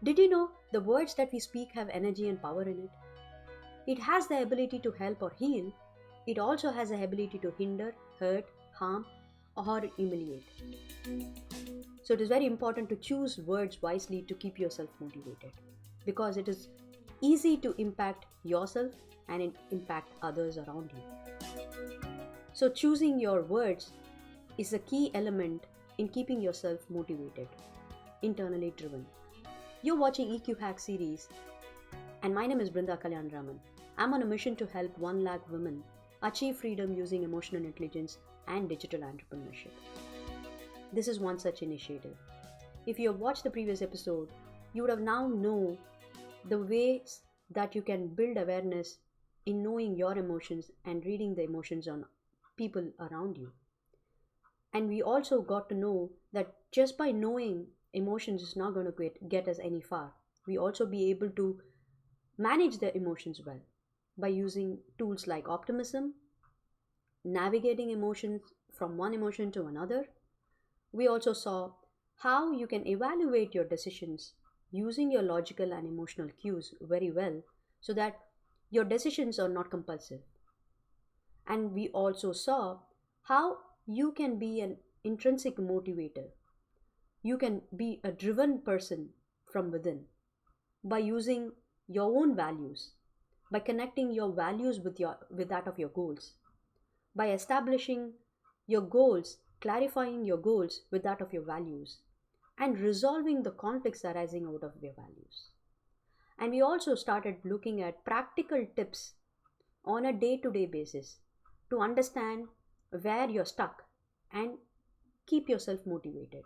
Did you know the words that we speak have energy and power in it? It has the ability to help or heal. It also has the ability to hinder, hurt, harm, or humiliate. So it is very important to choose words wisely to keep yourself motivated because it is easy to impact yourself and impact others around you. So choosing your words is a key element in keeping yourself motivated, internally driven. You're watching EQ Hack series and my name is Brinda Kalyanaraman. I'm on a mission to help 1 lakh women achieve freedom using emotional intelligence and digital entrepreneurship. This is one such initiative. If you have watched the previous episode, you would have now know the ways that you can build awareness in knowing your emotions and reading the emotions on people around you. And we also got to know that just by knowing emotions is not going to get us any far. We also be able to manage the emotions well by using tools like optimism, navigating emotions from one emotion to another. We also saw how you can evaluate your decisions using your logical and emotional cues very well so that your decisions are not compulsive. And we also saw how you can be an intrinsic motivator. You can be a driven person from within by using your own values, by connecting your values with that of your goals, by establishing your goals, clarifying your goals with that of your values, and resolving the conflicts arising out of your values. And we also started looking at practical tips on a day to day basis to understand where you're stuck and keep yourself motivated.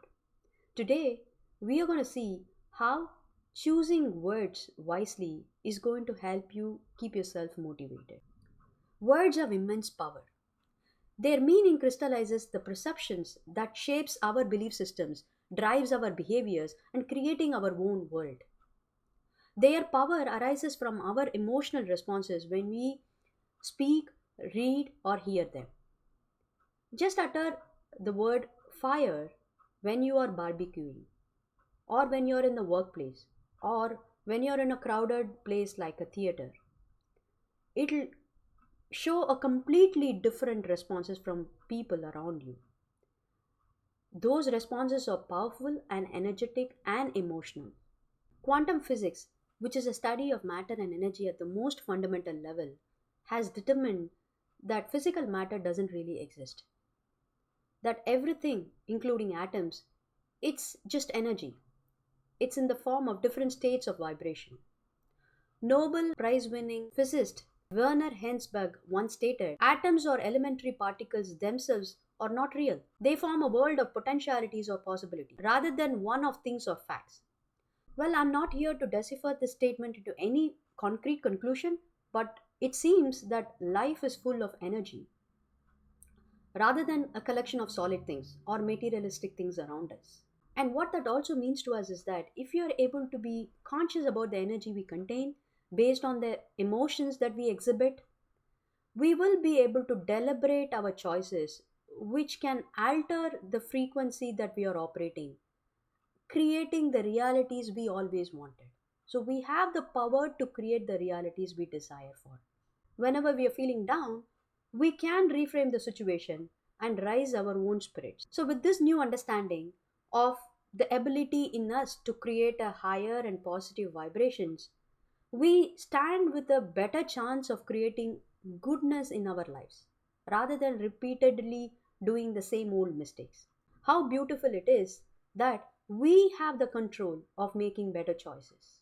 Today, we are going to see how choosing words wisely is going to help you keep yourself motivated. Words have immense power. Their meaning crystallizes the perceptions that shapes our belief systems, drives our behaviors, and creating our own world. Their power arises from our emotional responses when we speak, read, or hear them. Just utter the word fire when you are barbecuing, or when you're in the workplace, or when you're in a crowded place like a theater. It'll show a completely different responses from people around you. Those responses are powerful and energetic and emotional. Quantum physics, which is a study of matter and energy at the most fundamental level, has determined that physical matter doesn't really exist. That everything, including atoms, it's just energy. It's in the form of different states of vibration. Nobel Prize winning physicist Werner Heisenberg once stated, atoms or elementary particles themselves are not real. They form a world of potentialities or possibilities, rather than one of things or facts. Well, I'm not here to decipher this statement into any concrete conclusion, but it seems that life is full of energy, rather than a collection of solid things or materialistic things around us. And what that also means to us is that if you are able to be conscious about the energy we contain based on the emotions that we exhibit, we will be able to deliberate our choices, which can alter the frequency that we are operating, creating the realities we always wanted. So we have the power to create the realities we desire for. Whenever we are feeling down, we can reframe the situation and rise our own spirits. So, with this new understanding of the ability in us to create a higher and positive vibrations, we stand with a better chance of creating goodness in our lives rather than repeatedly doing the same old mistakes. How beautiful it is that we have the control of making better choices.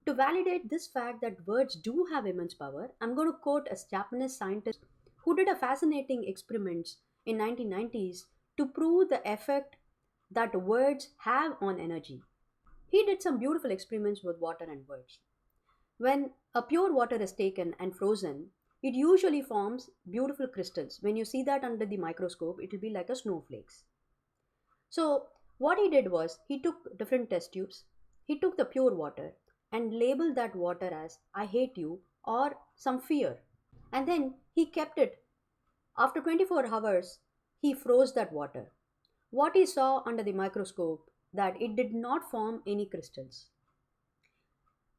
To validate this fact that words do have immense power, I'm going to quote a Japanese scientist who did a fascinating experiments in 1990s to prove the effect that words have on energy. He did some beautiful experiments with water and words. When a pure water is taken and frozen, it usually forms beautiful crystals. When you see that under the microscope, it will be like a snowflakes. So what he did was he took different test tubes, he took the pure water and labeled that water as I hate you or some fear. And then he kept it. After 24 hours, he froze that water. What he saw under the microscope that it did not form any crystals.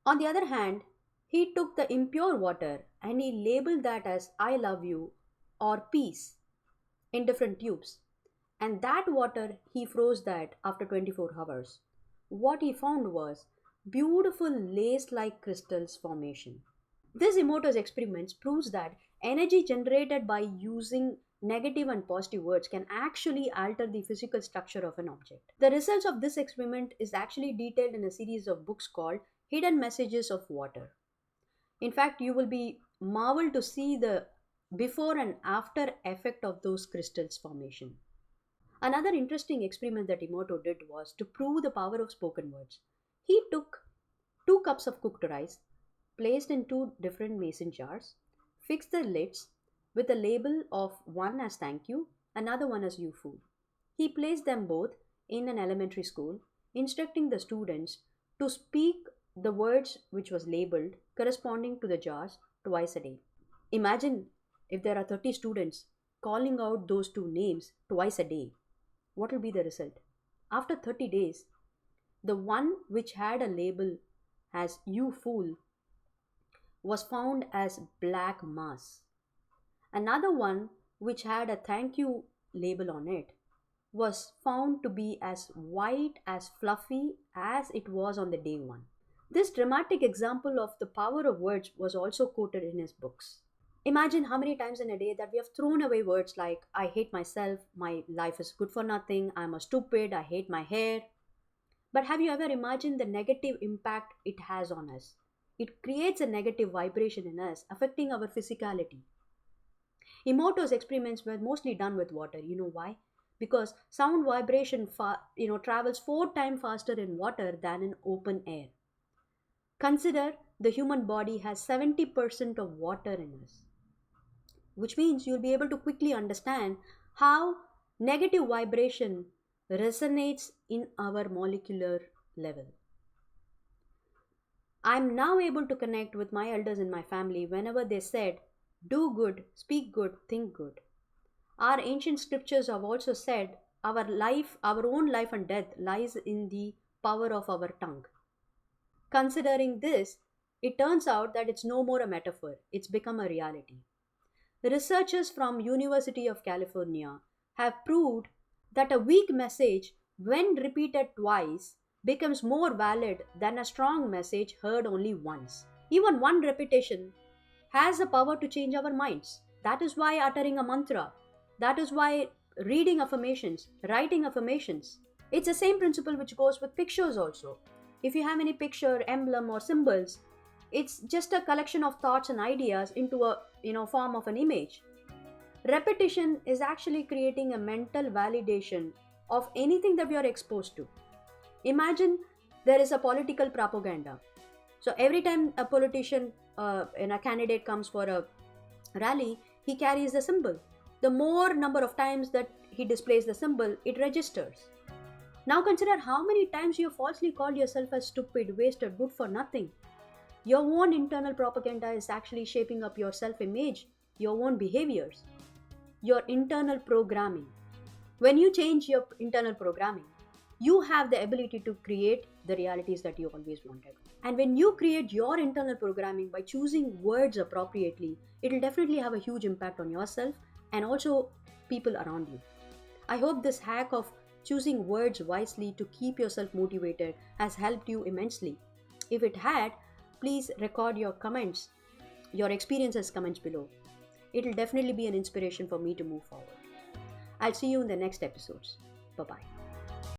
On the other hand, he took the impure water and he labeled that as I love you or peace in different tubes. And that water, he froze that after 24 hours. What he found was beautiful lace like crystals formation. This Emoto's experiments proves that energy generated by using negative and positive words can actually alter the physical structure of an object. The results of this experiment is actually detailed in a series of books called Hidden Messages of Water. In fact, you will be marveled to see the before and after effect of those crystals formation. Another interesting experiment that Emoto did was to prove the power of spoken words. He took 2 cups of cooked rice, placed in 2 different mason jars, fixed the lids with a label of one as thank you, another one as you fool. He placed them both in an elementary school, instructing the students to speak the words which was labeled corresponding to the jars twice a day. Imagine if there are 30 students calling out those 2 names twice a day. What will be the result? After 30 days, the one which had a label as you fool was found as black mass. Another one which had a thank you label on it was found to be as white, as fluffy as it was on the day one. This dramatic example of the power of words was also quoted in his books. Imagine how many times in a day that we have thrown away words like I hate myself, my life is good for nothing, I'm a stupid, I hate my hair. But have you ever imagined the negative impact it has on us? It creates a negative vibration in us, affecting our physicality. Emoto's experiments were mostly done with water. You know why? Because sound vibration travels 4 times faster in water than in open air. Consider the human body has 70% of water in us, which means you'll be able to quickly understand how negative vibration resonates in our molecular level. I'm now able to connect with my elders in my family whenever they said, do good, speak good, think good. Our ancient scriptures have also said our life, our own life and death lies in the power of our tongue. Considering this, it turns out that it's no more a metaphor, it's become a reality. The researchers from University of California have proved that a weak message, when repeated twice, becomes more valid than a strong message heard only once. Even one repetition has the power to change our minds. That is why uttering a mantra, that is why reading affirmations, writing affirmations. It's the same principle which goes with pictures also. If you have any picture, emblem, or symbols, it's just a collection of thoughts and ideas into a form of an image. Repetition is actually creating a mental validation of anything that we are exposed to. Imagine there is a political propaganda. So every time a politician and a candidate comes for a rally, he carries the symbol. The more number of times that he displays the symbol, it registers. Now consider how many times you have falsely called yourself as stupid, wasted, good for nothing. Your own internal propaganda is actually shaping up your self-image, your own behaviors, your internal programming. When you change your internal programming, you have the ability to create the realities that you always wanted. And when you create your internal programming by choosing words appropriately, it will definitely have a huge impact on yourself and also people around you. I hope this hack of choosing words wisely to keep yourself motivated has helped you immensely. If it had, please record your comments, your experiences comments below. It will definitely be an inspiration for me to move forward. I'll see you in the next episodes. Bye-bye.